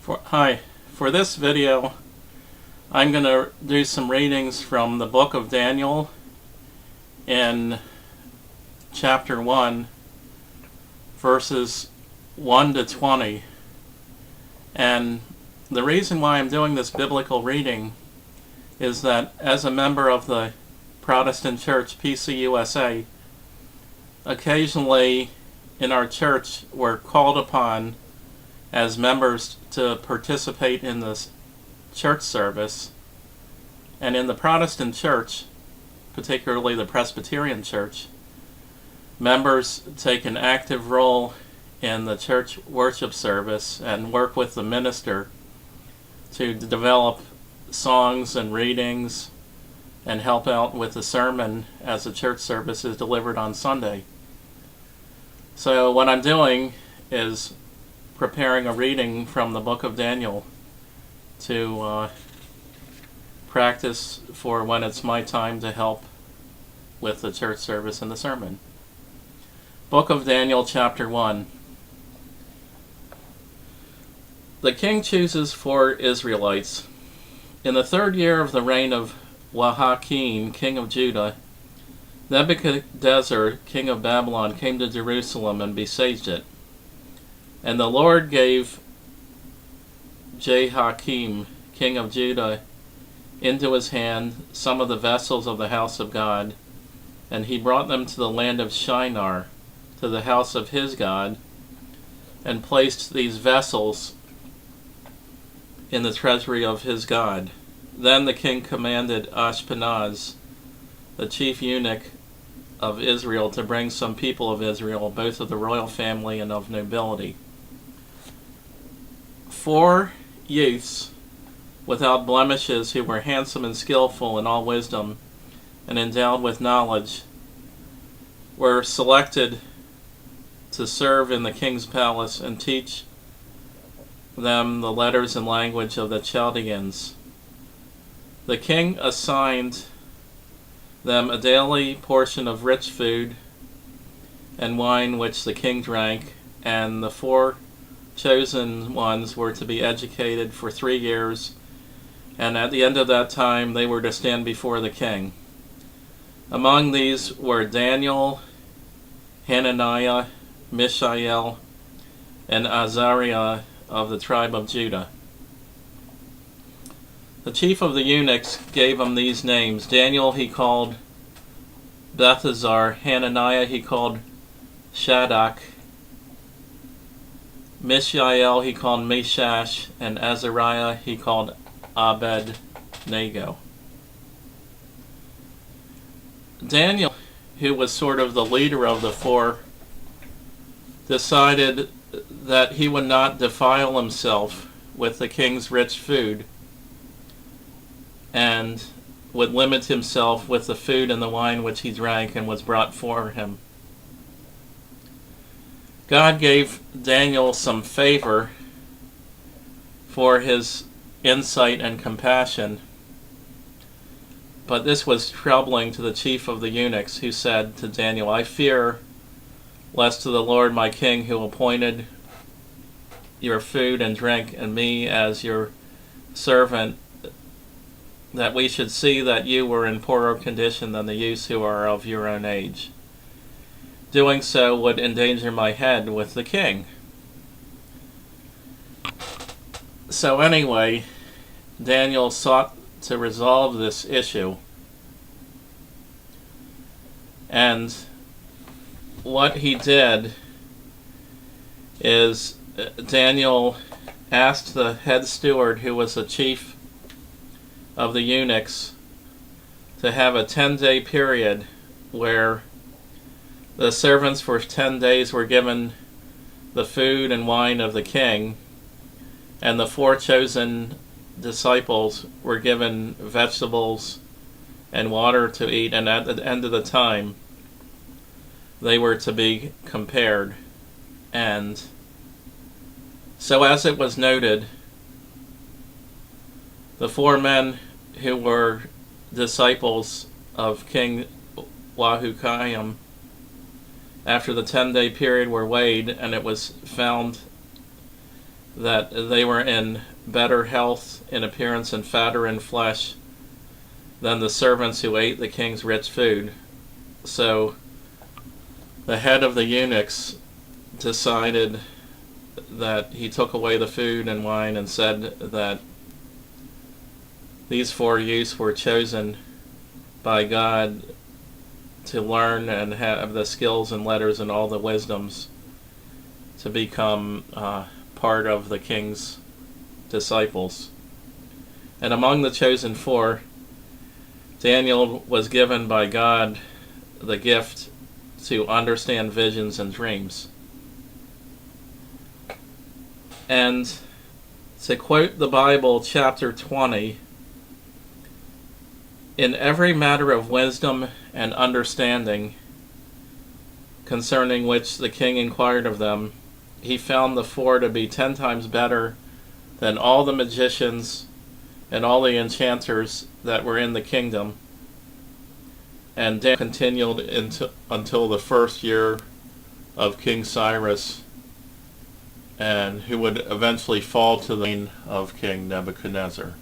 For this video, I'm going to do some readings from the book of Daniel in chapter 1, verses 1 to 20. And the reason why I'm doing this biblical reading is that as a member of the Protestant Church, PCUSA, occasionally in our church we're called upon as members to participate in this church service. And in the Protestant Church, particularly the Presbyterian Church, members take an active role in the church worship service and work with the minister to develop songs and readings and help out with the sermon as the church service is delivered on Sunday. So what I'm doing is preparing a reading from the book of Daniel to practice for when it's my time to help with the church service and the sermon. Book of Daniel, chapter 1. The king chooses 4 Israelites. In the 3rd year of the reign of Jehoiakim, king of Judah, Nebuchadnezzar, king of Babylon, came to Jerusalem and besieged it. And the Lord gave Jehoiakim, king of Judah, into his hand some of the vessels of the house of God, and he brought them to the land of Shinar, to the house of his God, and placed these vessels in the treasury of his God. Then the king commanded Ashpenaz, the chief eunuch of Israel, to bring some people of Israel, both of the royal family and of nobility. 4 youths without blemishes, who were handsome and skillful in all wisdom and endowed with knowledge, were selected to serve in the king's palace and teach them the letters and language of the Chaldeans. The king assigned them a daily portion of rich food and wine which the king drank, and the 4 chosen ones were to be educated for 3 years, and at the end of that time they were to stand before the king. Among these were Daniel, Hananiah, Mishael, and Azariah of the tribe of Judah. The chief of the eunuchs gave them these names. Daniel he called Belteshazzar, Hananiah he called Shadrach, Mishael he called Meshach, and Azariah he called Abednego. Daniel, who was sort of the leader of the 4, decided that he would not defile himself with the king's rich food and would limit himself with the food and the wine which he drank and was brought for him. God gave Daniel some favor for his insight and compassion, but this was troubling to the chief of the eunuchs, who said to Daniel, "I fear lest to the Lord my king, who appointed your food and drink and me as your servant, that we should see that you were in poorer condition than the youths who are of your own age. Doing so would endanger my head with the king." So anyway, Daniel sought to resolve this issue. And what he did is Daniel asked the head steward, who was the chief of the eunuchs, to have a 10-day period where the servants for 10 days were given the food and wine of the king, and the 4 chosen disciples were given vegetables and water to eat, and at the end of the time they were to be compared. And so, as it was noted, the 4 men who were disciples of King Jehoiakim, after the 10-day period, were weighed, and it was found that they were in better health in appearance and fatter in flesh than the servants who ate the king's rich food. So the head of the eunuchs decided that he took away the food and wine and said that these 4 youths were chosen by God to learn and have the skills and letters and all the wisdoms to become part of the king's disciples. And among the chosen 4, Daniel was given by God the gift to understand visions and dreams. And to quote the Bible, chapter 20, in every matter of wisdom and understanding concerning which the king inquired of them, he found the 4 to be 10 times better than all the magicians and all the enchanters that were in the kingdom. And Daniel continued until the 1st year of King Cyrus, and who would eventually fall to the reign of King Nebuchadnezzar.